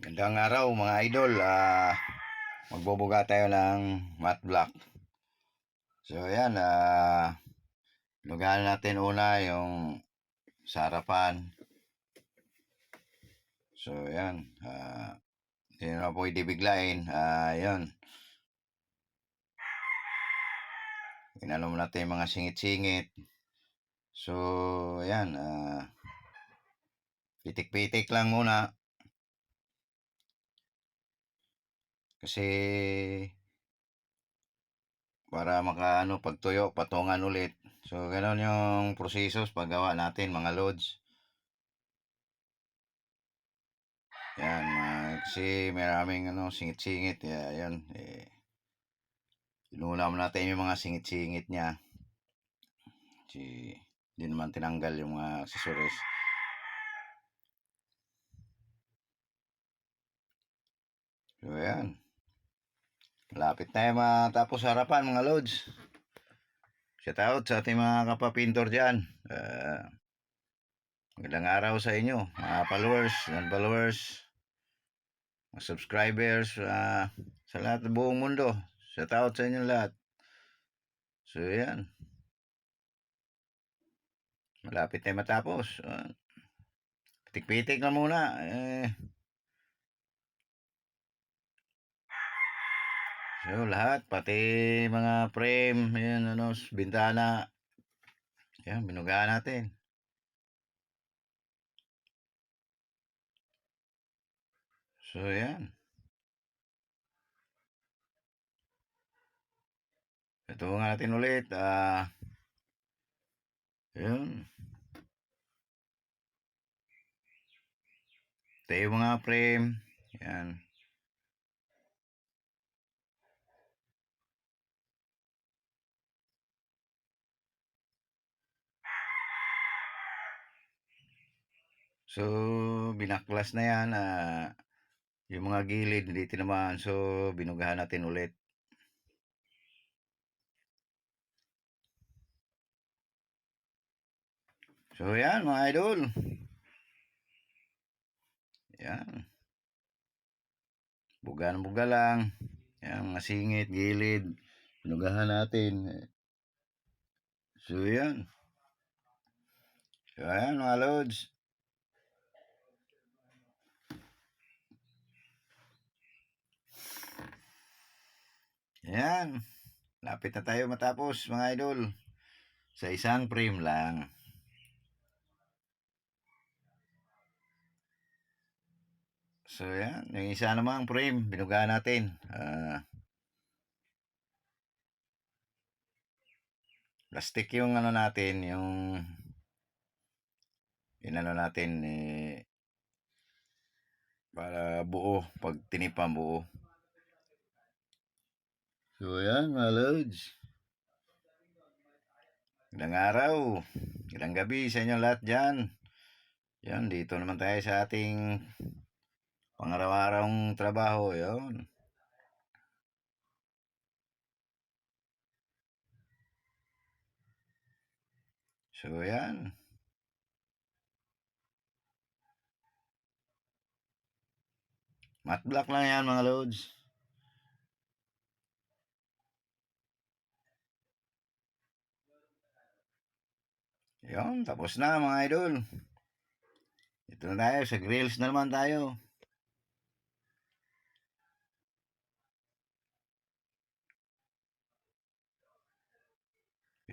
Gandang araw mga idol. Magbubuga tayo ng matte block. So ayan, lugahan natin una yung sa harapan. So ayan, hindi na pwede biglain. Ayan, inano mo natin yung mga singit-singit. So ayan, pitik-pitik lang muna. Kasi para pagtuyo, patungan ulit. So ganoon yung proseso paggawa natin mga loads. Yan, kasi maraming singit-singit. Yan, inulam natin yung mga singit-singit niya. Kasi hindi naman tinanggal yung mga accessories. So, yan. Malapit na yung matapos harapan mga loads. Shout out sa ating mga kapapintor dyan. Magandang araw sa inyo, mga followers, non-followers, mga subscribers, sa lahat ng buong mundo. Shout out sa inyo lahat. So, yan. Malapit na matapos. Pitik-pitik na muna. So, lahat, pati mga frame, yan, bintana. Yan, binugaan natin. So, yan. Ito nga natin ulit. Yun. Ito yung mga frame. Yan. So, binaklas na yan. Yung mga gilid, hindi tinamaan. So, binugahan natin ulit. So, yan mga idol. Yan. Buga ng buga lang. Yan, mga singit, gilid. Binugahan natin. So, yan. So, yan mga loads. Yan. Lapit na tayo matapos mga idol. Sa isang frame lang. So yan, yung isa namang frame, binugaan natin. Plastic yung natin, yung natin para buo, pag tinipang buo. So yan mga loads. Ilang araw, ilang gabi sa inyo lahat dyan. Yan, dito naman tayo sa ating pangaraw-arawang trabaho. Yan. So yan. Matte block lang yan mga loads. Yan, tapos na mga idol. Ito na tayo, sa grills na naman tayo.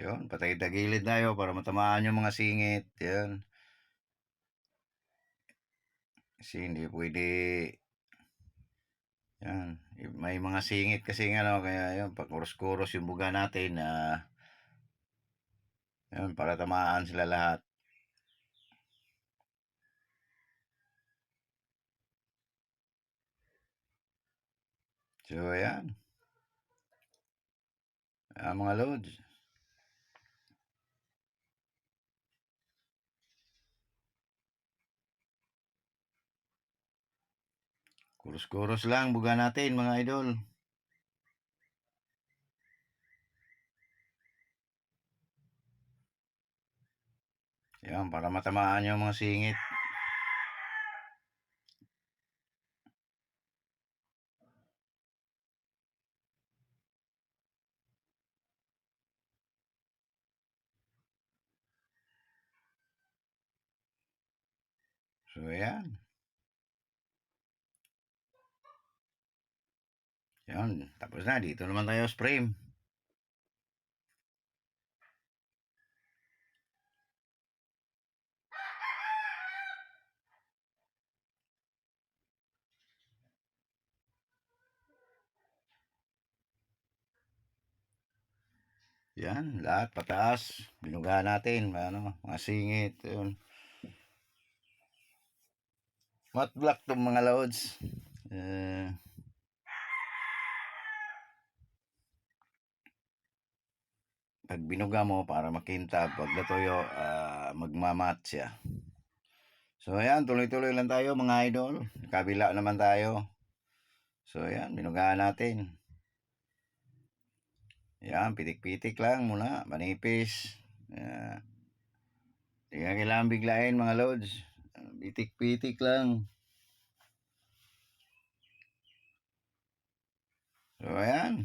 Yun, patay-tagilid tayo para matamaan yung mga singit. Yan. Kasi hindi pwede. Yan. May mga singit kasi kaya yun, pag kuros-kuros yung buga natin, yun, para tamaan sila lahat. So, yan. Mga loads. Kuros-kuros lang buga natin mga idol. Yan, para matamaan yung mga singit. So, ayan. Yan, tapos na. Dito naman tayo sa frame. Yan, lahat pataas. Binuga natin, ano, mga singit, yun. Matte black tong mga loads. Pag binuga mo para makintab, pag natuyo, magmamat siya. So ayan, tuloy-tuloy lang tayo mga idol. Kabila naman tayo. So ayan, binugaan natin. Ayan, pitik-pitik lang muna, manipis. Hindi ka kailangan biglain mga loads. Pitik-pitik lang. So ayan.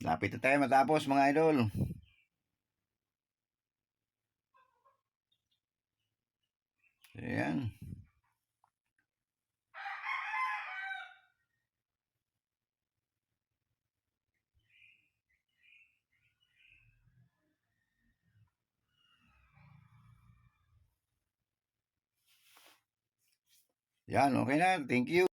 Lapit na tayo matapos mga idol. Ayan. Yan, okay na. Thank you.